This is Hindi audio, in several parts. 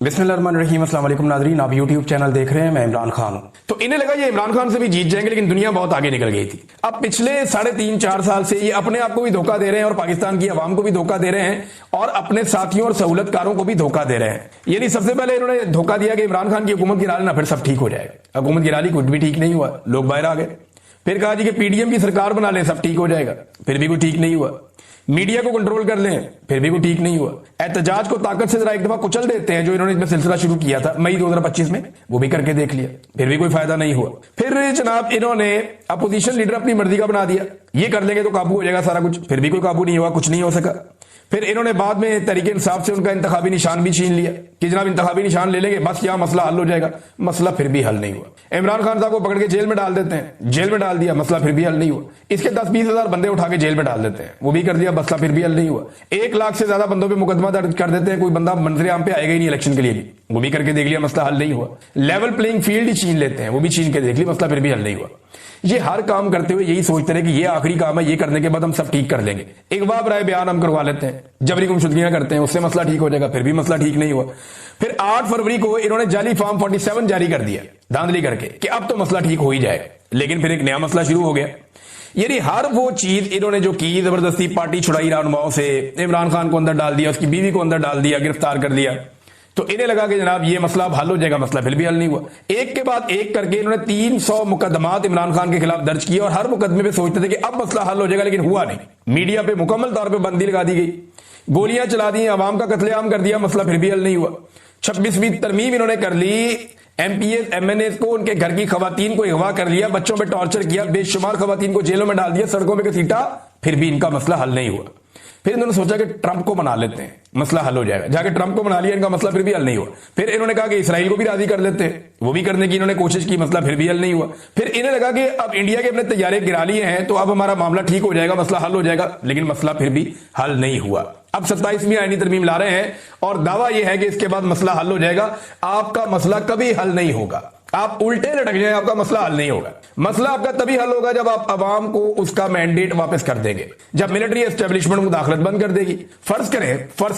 बिस्मिल्लाहिर्रहमानिर्रहीम। अस्सलाम वालेकुम नाज़रीन, आप यूट्यूब चैनल देख रहे हैं, मैं इमरान खान हूं। तो इन्हें लगा ये इमरान खान से भी जीत जाएंगे, लेकिन दुनिया बहुत आगे निकल गई थी। अब पिछले 3.5-4 साल से ये अपने आप को भी धोखा दे रहे हैं और पाकिस्तान की आवाम को भी धोखा दे रहे हैं और अपने साथियों और सहूलतकारों को भी धोखा दे रहे हैं। यानी सबसे पहले इन्होंने धोखा दिया कि इमरान खान की हुकूमत गिरा लेना, फिर सब ठीक हो जाएगा। हुकूमत गिरा ली, कुछ भी ठीक नहीं हुआ, लोग बाहर आ गए। फिर कहा जी कि पीडीएम की सरकार बना लें, सब ठीक हो जाएगा, फिर भी कोई ठीक नहीं हुआ। मीडिया को कंट्रोल कर लें, फिर भी कोई ठीक नहीं हुआ। एहतजाज को ताकत से जरा एक दफा कुचल देते हैं, जो इन्होंने इसमें सिलसिला शुरू किया था मई 2025 में, वो भी करके देख लिया, फिर भी कोई फायदा नहीं हुआ। फिर जनाब इन्होंने अपोजिशन लीडर अपनी मर्जी का बना दिया, ये कर लेंगे तो काबू हो जाएगा सारा कुछ, फिर भी कोई काबू नहीं हुआ, कुछ नहीं हो सका। फिर इन्होंने बाद में तरीके इंसाफ से उनका इंतखाबी निशान भी छीन लिया कि जनाब इंतखाबी निशान ले लेंगे, बस क्या मसला हल हो जाएगा। मसला फिर भी हल नहीं हुआ। इमरान खान साहब को पकड़ के जेल में डाल देते हैं, जेल में डाल दिया, मसला फिर भी हल नहीं हुआ। इसके 10-20 हजार बंदे उठा के जेल में डाल देते हैं, वो भी कर दिया, मसला फिर भी हल नहीं हुआ। 1 लाख से ज्यादा बंदों पर मुकदमा दर्ज कर देते हैं, कोई बंदा मंजर आम पे आएगा ही नहीं इलेक्शन के लिए भी, वो भी करके देख लिया, मसला हल नहीं हुआ। लेवल प्लेइंग फील्ड ही छीन लेते हैं, वो भी छीन के देख लिया, मसला फिर भी हल नहीं हुआ। ये हर काम करते हुए यही सोचते रहे कि ये आखिरी काम है, ये करने के बाद हम सब ठीक कर लेंगे। इकबाल राय बयान हम करवा लेते हैं, जबरी गुमशुदगियां करते हैं, उससे मसला ठीक हो जाएगा, फिर भी मसला ठीक नहीं हुआ। फिर 8 फरवरी को इन्होंने जाली फॉर्म 47 जारी कर दिया धांधली करके कि अब तो मसला ठीक हो ही जाएगा, लेकिन फिर एक नया मसला शुरू हो गया। यानी हर वो चीज इन्होंने जो की, जबरदस्ती पार्टी छुड़ाई रहनुमाओं से, इमरान खान को अंदर डाल दिया, उसकी बीवी को अंदर डाल दिया, गिरफ्तार कर दिया, तो इन्हें लगा कि जनाब ये मसला अब हल हो जाएगा, मसला फिर भी हल नहीं हुआ। एक के बाद एक करके इन्होंने 300 मुकदमात इमरान खान के खिलाफ दर्ज किए और हर मुकदमे पे सोचते थे कि अब मसला हल हो जाएगा, लेकिन हुआ नहीं। मीडिया पे मुकम्मल तौर पे बंदी लगा दी गई, गोलियां चला दी, आवाम का कत्लेआम कर दिया, मसला फिर भी हल नहीं हुआ। 26वीं तरमीम इन्होंने कर ली, एमपीएस एमएनएस को, उनके घर की खवातीन को अगवा कर लिया, बच्चों पर टॉर्चर किया, बेशुमार खवातीन को जेलों में डाल दिया, सड़कों में घसीटा, फिर भी इनका मसला हल नहीं हुआ। फिर इन्होंने सोचा कि ट्रंप को मना लेते हैं, मसला हल हो जाएगा। जाके ट्रंप को मना लिया, इनका मसला फिर भी हल नहीं हुआ। फिर इन्होंने कहा कि इसराइल को भी राजी कर लेते हैं, वो भी करने की इन्होंने कोशिश की, मसला फिर भी हल नहीं हुआ। फिर इन्हें लगा कि अब इंडिया के अपने तैयारे गिरा लिए हैं तो अब हमारा मामला ठीक हो जाएगा, मसला हल हो जाएगा, लेकिन मसला फिर भी हल नहीं हुआ। अब 27वीं आईनी तरमीम ला रहे हैं और दावा यह है कि इसके बाद मसला हल हो जाएगा। आपका मसला कभी हल नहीं होगा, आप उल्टे लटक जाए, आपका मसला हल नहीं होगा। मसला आपका तभी हल होगा जब आप अवाम को उसका मैंडेट वापस कर देंगे, जब मिलिट्री एस्टेब्लिशमेंट मुदाखलत बंद कर देगी। फर्ज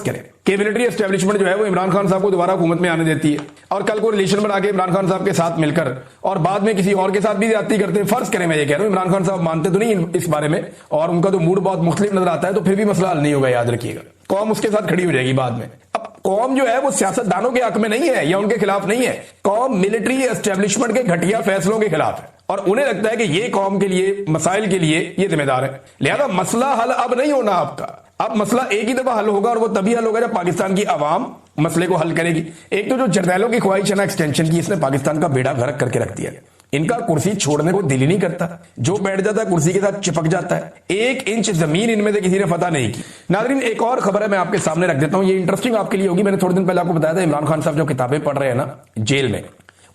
करें कि मिलिट्री एस्टेब्लिशमेंट जो है वो इमरान खान साहब को दोबारा हुकूमत में आने देती है और कल को रिलेशन बना के इमरान खान साहब के साथ मिलकर और बाद में किसी और के साथ भी ज्यादती करते हैं। फर्ज करें, मैं ये कह रहा हूं, इमरान खान साहब मानते तो नहीं इस बारे में और उनका तो मूड बहुत मुख्तलिफ नजर आता है, तो फिर भी मसला हल नहीं होगा, याद रखिएगा। कौम उसके साथ खड़ी हो जाएगी बाद में। अब कौम जो है वो सियासतदानों के हक में नहीं है या उनके खिलाफ नहीं है, कौम मिलिट्री एस्टेब्लिशमेंट के घटिया फैसलों के खिलाफ है और उन्हें लगता है कि ये कौम के लिए, मसाइल के लिए ये जिम्मेदार है। लिहाजा मसला हल अब नहीं होना आपका, अब मसला एक ही दफा हल होगा और वो तभी हल होगा जब पाकिस्तान की आवाम मसले को हल करेगी। एक तो जो जरनैलों की ख्वाहिश है ना एक्सटेंशन की, इसने पाकिस्तान का बेड़ा गर्क करके रख दिया। इनका कुर्सी छोड़ने को दिल ही नहीं करता, जो बैठ जाता है कुर्सी के साथ चिपक जाता है। 1 इंच जमीन इनमें से किसी ने फतह नहीं की। नाज़रीन, एक और खबर है, मैं आपके सामने रख देता हूं, ये इंटरेस्टिंग आपके लिए होगी। मैंने थोड़े दिन पहले आपको बताया था इमरान खान साहब जो किताबें पढ़ रहे हैं ना जेल में,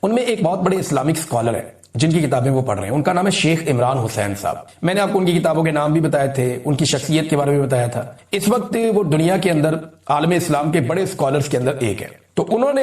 उनमें एक बहुत बड़े इस्लामिक स्कॉलर है जिनकी किताबें वो पढ़ रहे हैं, उनका नाम है शेख इमरान हुसैन साहब। मैंने आपको उनकी किताबों के नाम भी बताए थे, उनकी शख्सियत के बारे में बताया था। इस वक्त वो दुनिया के अंदर आलम इस्लाम के बड़े स्कॉलर्स के अंदर एक है। तो उन्होंने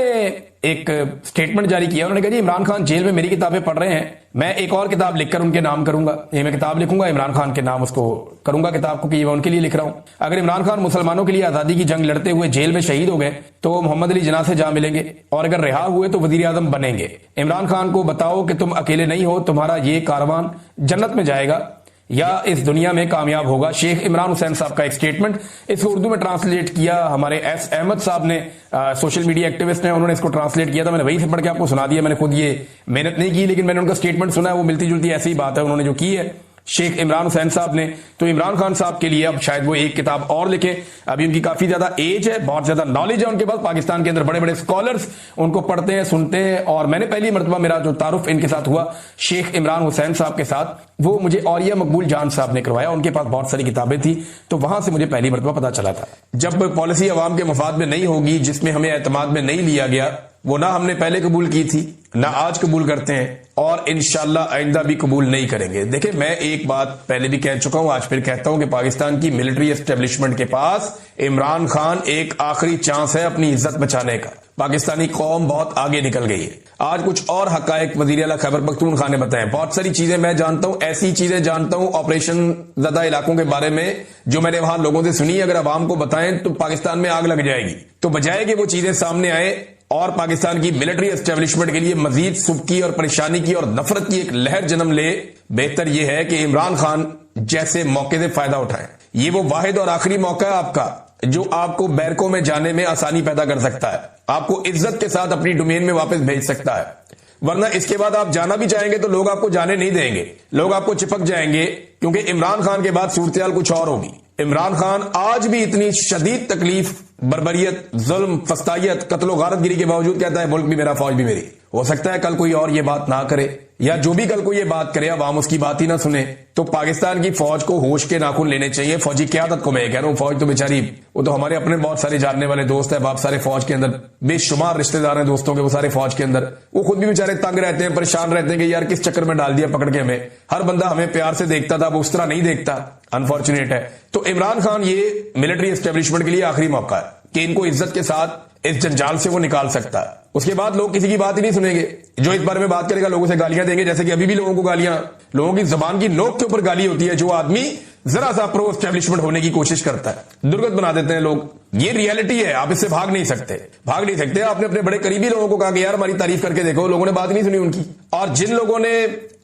एक स्टेटमेंट जारी किया, उन्होंने कहा जी इमरान खान जेल में मेरी किताबें पढ़ रहे हैं, मैं एक और किताब लिखकर उनके नाम करूंगा, ये मैं किताब लिखूंगा इमरान खान के नाम उसको करूंगा किताब को कि मैं उनके लिए लिख रहा हूं। अगर इमरान खान मुसलमानों के लिए आजादी की जंग लड़ते हुए जेल में शहीद हो गए तो मोहम्मद अली जिन्ना से जा मिलेंगे और अगर रिहा हुए तो वजीर आजम बनेंगे। इमरान खान को बताओ कि तुम अकेले नहीं हो, तुम्हारा ये कारवान जन्नत में जाएगा या इस दुनिया में कामयाब होगा। शेख इमरान हुसैन साहब का एक स्टेटमेंट, इसको उर्दू में ट्रांसलेट किया हमारे एस अहमद साहब ने, सोशल मीडिया एक्टिविस्ट हैं, उन्होंने इसको ट्रांसलेट किया था। मैंने वही से पढ़ के आपको सुना दिया, मैंने खुद ये मेहनत नहीं की, लेकिन मैंने उनका स्टेटमेंट सुना है, वो मिलती जुलती ऐसी ही बात है उन्होंने जो की है शेख इमरान हुसैन साहब ने। तो इमरान खान साहब के लिए अब शायद वो एक किताब और लिखे, अभी उनकी काफी ज्यादा एज है, बहुत ज्यादा नॉलेज है उनके पास, पाकिस्तान के अंदर बड़े बड़े स्कॉलर्स उनको पढ़ते हैं, सुनते हैं। और मैंने पहली मरतबा मेरा जो तारुफ इनके साथ हुआ शेख इमरान हुसैन साहब के साथ, वो मुझे औरिया मकबूल जान साहब ने करवाया, उनके पास बहुत सारी किताबें थी, तो वहां से मुझे पहली मरतबा पता चला था। जब पॉलिसी अवाम के मफाद में नहीं होगी, जिसमें हमें एतमाद में नहीं लिया गया, वो ना हमने पहले कबूल की थी ना आज कबूल करते हैं और इंशाल्लाह आइंदा भी कबूल नहीं करेंगे। देखिए, मैं एक बात पहले भी कह चुका हूं, आज फिर कहता हूं कि पाकिस्तान की मिलिट्री एस्टेब्लिशमेंट के पास इमरान खान एक आखिरी चांस है अपनी इज्जत बचाने का। पाकिस्तानी कौम बहुत आगे निकल गई है। आज कुछ और हकायक वजीर आला खैबर पख्तूनख्वा ने बताए, बहुत सारी चीजें मैं जानता हूं, ऐसी चीजें जानता हूं ऑपरेशन ज़दा इलाकों के बारे में जो मैंने वहां लोगों से सुनी, अगर अवाम को बताएं तो पाकिस्तान में आग लग जाएगी। तो बजाय कि वो चीजें सामने आए, और पाकिस्तान की मिलिट्री एस्टेब्लिशमेंट के लिए मजीद सुबकी और परेशानी की और नफरत की एक लहर जन्म ले, बेहतर यह है कि इमरान खान जैसे मौके से फायदा उठाएं। ये वो वाहिद और आखिरी मौका है आपका जो आपको बैरकों में जाने में आसानी पैदा कर सकता है, आपको इज्जत के साथ अपनी डोमेन में वापस भेज सकता है। वरना इसके बाद आप जाना भी चाहेंगे तो लोग आपको जाने नहीं देंगे, लोग आपको चिपक जाएंगे, क्योंकि इमरान खान के बाद सूरत कुछ और होगी। इमरान खान आज भी इतनी शदीद तकलीफ, बर्बरियत, जुल्म, फस्तायत, कत्लो गारतगिरी के बावजूद कहता है मुल्क भी मेरा, फौज भी मेरी। हो सकता है कल कोई और ये बात ना करे, या जो भी कल को ये बात करे अवाम उसकी बात ही ना सुने। तो पाकिस्तान की फौज को होश के नाखून लेने चाहिए। फौजी क्यादत को मैं कह रहा हूं, फौज तो बेचारी, वो तो हमारे अपने बहुत सारे जानने वाले दोस्त है, बाप सारे फौज के अंदर, बेशुमार रिश्तेदार हैं दोस्तों के, वो सारे फौज के अंदर, वो खुद भी बेचारे तंग रहते हैं, परेशान रहते हैं कि यार किस चक्कर में डाल दिया पकड़ के हमें। हर बंदा हमें प्यार से देखता था, वो उस तरह नहीं देखता, अनफॉर्चुनेट है। तो इमरान खान ये मिलिट्री एस्टेब्लिशमेंट के लिए आखिरी मौका है कि इनको इज्जत के साथ इस जंजाल से वो निकाल सकता है। उसके बाद लोग किसी की बात ही नहीं सुनेंगे। जो इस बारे में बात करेगा लोगों से गालियां देंगे, जैसे कि अभी भी लोगों को गालियां, लोगों की जबान की नोक के ऊपर गाली होती है। जो आदमी जरा सा प्रो एस्टेब्लिशमेंट होने की कोशिश करता है, दुर्गत बना देते हैं लोग। ये रियलिटी है, आप इससे भाग नहीं सकते, भाग नहीं सकते। आपने अपने बड़े करीबी लोगों को कहा कि यार हमारी तारीफ करके देखो, लोगों ने बात नहीं सुनी उनकी। और जिन लोगों ने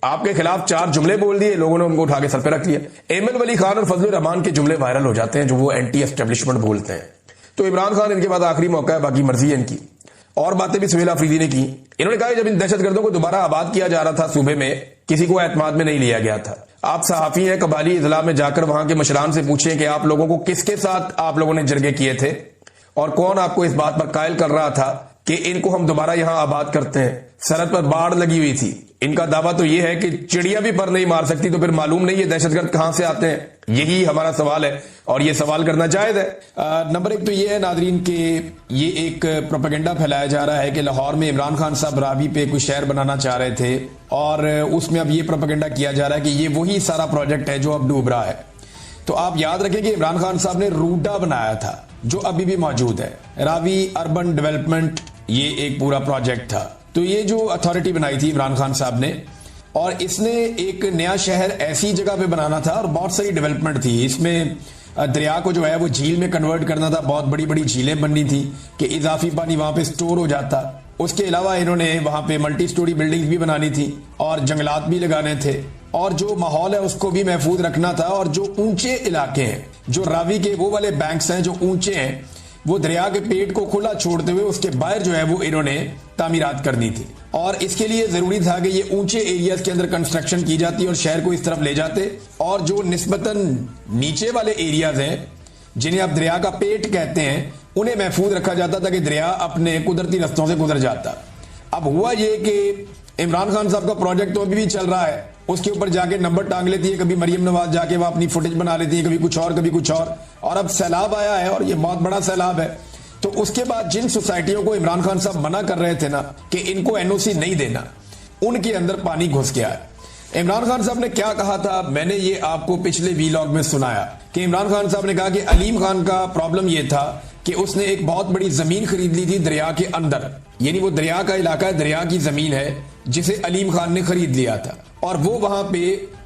आपके खिलाफ 4 जुमले बोल दिए, लोगों ने उनको उठा के सर पे रख लिया। एमएल वली खान और फजलुर रहमान के जुमले वायरल हो जाते हैं जो वो एंटी एस्टेब्लिशमेंट बोलते हैं। तो इमरान खान इनके बाद आखिरी मौका है, बाकी मर्जी है इनकी। और बातें भी सुहेल अफरीदी ने की। इन्होंने कहा जब इन दहशतगर्दों को दोबारा आबाद किया जा रहा था सूबे में, किसी को एतमाद में नहीं लिया गया था। आप सहाफी हैं, कबाली इजला में जाकर वहां के मशरान से पूछें कि आप लोगों को किसके साथ आप लोगों ने जरगे किए थे और कौन आपको इस बात पर कायल कर रहा था कि इनको हम दोबारा यहां आबाद करते हैं। सरहद पर बाढ़ लगी हुई थी, इनका दावा तो यह है कि चिड़िया भी पर नहीं मार सकती, तो फिर मालूम नहीं ये दहशतगर्द कहां से आते हैं। यही हमारा सवाल है और ये सवाल करना जायज है। नंबर 1 तो ये है नादरीन के ये एक प्रोपेगेंडा फैलाया जा रहा है कि लाहौर में इमरान खान साहब रावी पे कोई शहर बनाना चाह रहे थे और उसमें अब ये प्रोपेगेंडा किया जा रहा है कि ये वही सारा प्रोजेक्ट है जो अब डूब रहा है। तो आप याद रखें कि इमरान खान साहब ने रूडा बनाया था जो अभी भी मौजूद है, रावी अर्बन डेवलपमेंट, ये एक पूरा प्रोजेक्ट था। तो ये जो अथॉरिटी बनाई थी इमरान खान साहब ने, और इसने एक नया शहर ऐसी जगह पे बनाना था और बहुत सारी डेवलपमेंट थी। इसमें दरिया को जो है वो झील में कन्वर्ट करना था, बहुत बड़ी बड़ी झीलें बननी थी कि इजाफी पानी वहां पे स्टोर हो जाता। उसके अलावा इन्होंने वहां पे मल्टी स्टोरी बिल्डिंग्स भी बनानी थी और जंगलात भी लगाने थे और जो माहौल है उसको भी महफूज रखना था। और जो ऊंचे इलाके हैं, जो रावी के वो वाले बैंक्स हैं जो ऊंचे हैं, वो दरिया के पेट को खुला छोड़ते हुए उसके बाहर जो है वो इन्होंने तामीरात करनी थी। और इसके लिए जरूरी था कि ये ऊंचे एरियाज के अंदर कंस्ट्रक्शन की जाती और शहर को इस तरफ ले जाते, और जो निस्बतन नीचे वाले एरियाज हैं जिन्हें आप दरिया का पेट कहते हैं, उन्हें महफूज रखा जाता था कि दरिया अपने कुदरती रस्तों से गुजर जाता। अब हुआ ये कि इमरान खान साहब का प्रोजेक्ट तो अभी भी चल रहा है, उसके ऊपर जाके नंबर टांग लेती है, कभी मरियम नवाज जाके वहां अपनी फुटेज बना लेती है, कभी कुछ और कभी कुछ और अब सैलाब आया है और ये बहुत बड़ा सैलाब है। तो उसके बाद जिन सोसाइटियों को इमरान खान साहब मना कर रहे थे ना कि इनको एनओसी नहीं देना, उनके अंदर पानी घुस गया है। इमरान खान साहब ने क्या कहा था, मैंने ये आपको पिछले वीलॉग में सुनाया कि इमरान खान साहब ने कहा कि अलीम खान का प्रॉब्लम यह था कि उसने एक बहुत बड़ी जमीन खरीद ली थी दरिया के अंदर, यानी वो दरिया का इलाका है, दरिया की जमीन है जिसे अलीम खान ने खरीद लिया था, और वो वहां पे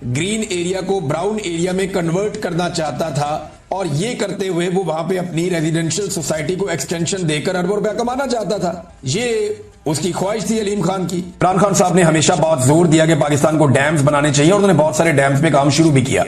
ग्रीन एरिया को ब्राउन एरिया में कन्वर्ट करना चाहता था। और ये करते हुए वो वहां पे अपनी रेजिडेंशियल सोसाइटी को एक्सटेंशन देकर अरबों रुपया कमाना चाहता था। ये उसकी ख्वाहिश थी अलीम खान की। इमरान खान साहब ने हमेशा बहुत जोर दिया कि पाकिस्तान को डैम्स बनाने चाहिए और उन्होंने बहुत सारे डैम्स पे काम शुरू भी किया,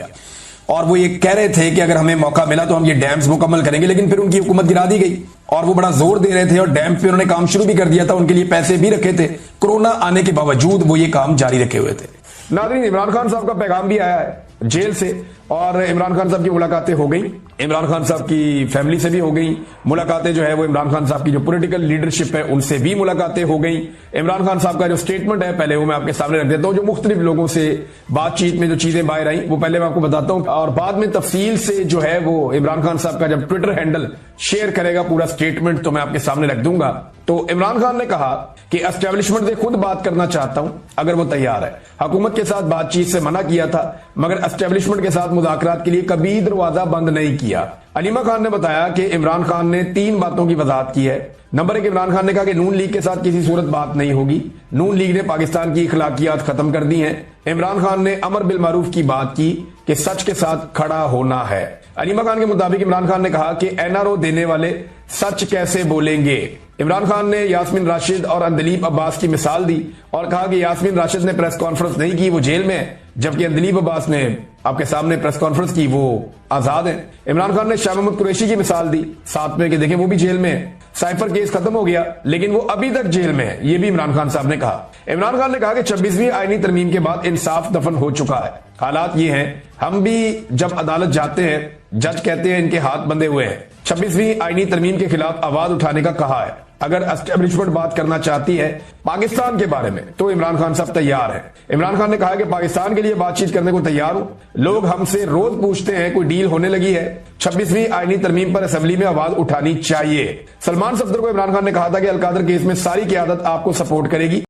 और वो ये कह रहे थे कि अगर हमें मौका मिला तो हम ये डैम्स मुकम्मल करेंगे। लेकिन फिर उनकी हुकूमत गिरा दी गई और वो बड़ा जोर दे रहे थे और डैम पे उन्होंने काम शुरू भी कर दिया था, उनके लिए पैसे भी रखे थे। कोरोना आने के बावजूद वो ये काम जारी रखे हुए थे। नाज़रीन, इमरान खान साहब का पैगाम भी आया है जेल से और इमरान खान साहब की मुलाकातें हो गई, इमरान खान साहब की फैमिली से भी हो गई मुलाकातें, जो है वो इमरान खान साहब की जो पॉलिटिकल लीडरशिप है उनसे भी मुलाकातें हो गई। इमरान खान साहब का जो स्टेटमेंट है पहले वो मैं आपके सामने रख देता हूं, जो मुख्तलिफ लोगों से बातचीत में जो चीजें बाहर आई वो पहले मैं आपको बताता हूं, और बाद में तफसील से जो है वो इमरान खान साहब का जब ट्विटर हैंडल शेयर करेगा पूरा स्टेटमेंट तो मैं आपके सामने रख दूंगा। तो इमरान खान ने कहा कि एस्टेब्लिशमेंट से खुद बात करना चाहता हूं अगर वो तैयार है। हुकूमत के साथ बातचीत से मना किया था मगर एस्टेब्लिशमेंट के साथ मुज़ाकरात के लिए कभी दरवाजा बंद नहीं किया। अलीमा खान ने बताया कि इमरान खान ने 3 बातों की वजाहत की है। नंबर 1, इमरान खान ने कहा कि नून लीग के साथ किसी सूरत बात नहीं होगी, नून लीग ने पाकिस्तान की इखलाकियात खत्म कर दी हैं। इमरान खान ने अमर बिल मारूफ की बात की कि सच के साथ खड़ा होना है। अलीमा खान के मुताबिक इमरान खान ने कहा कि एनआरओ देने वाले सच कैसे बोलेंगे। इमरान खान ने यास्मीन राशिद और अंदलीब अब्बास की मिसाल दी और कहा कि यास्मीन राशिद ने प्रेस कॉन्फ्रेंस नहीं की, वो जेल में है, जबकि अंदलीब अब्बास ने आपके सामने प्रेस कॉन्फ्रेंस की, वो आजाद हैं। इमरान खान ने शाह महमूद कुरैशी की मिसाल दी साथ में कि देखें वो भी जेल में है, साइफर केस खत्म हो गया लेकिन वो अभी तक जेल में है, ये भी इमरान खान साहब ने कहा। इमरान खान ने कहा कि 26वीं आईनी तरमीम के बाद इंसाफ दफन हो चुका है। हालात ये हैं, हम भी जब अदालत जाते हैं, जज कहते हैं इनके हाथ बंधे हुए हैं। 26वीं आईनी तरमीम के खिलाफ आवाज उठाने का कहा है। अगर एस्टेब्लिशमेंट बात करना चाहती है पाकिस्तान के बारे में तो इमरान खान साहब तैयार है। इमरान खान ने कहा कि पाकिस्तान के लिए बातचीत करने को तैयार हूं। लोग हमसे रोज पूछते हैं कोई डील होने लगी है, 26वीं आईनी तरमीम पर असेंबली में आवाज उठानी चाहिए। सलमान सफदर को इमरान खान ने कहा था कि अलकादर केस में सारी क़यादत आपको सपोर्ट करेगी।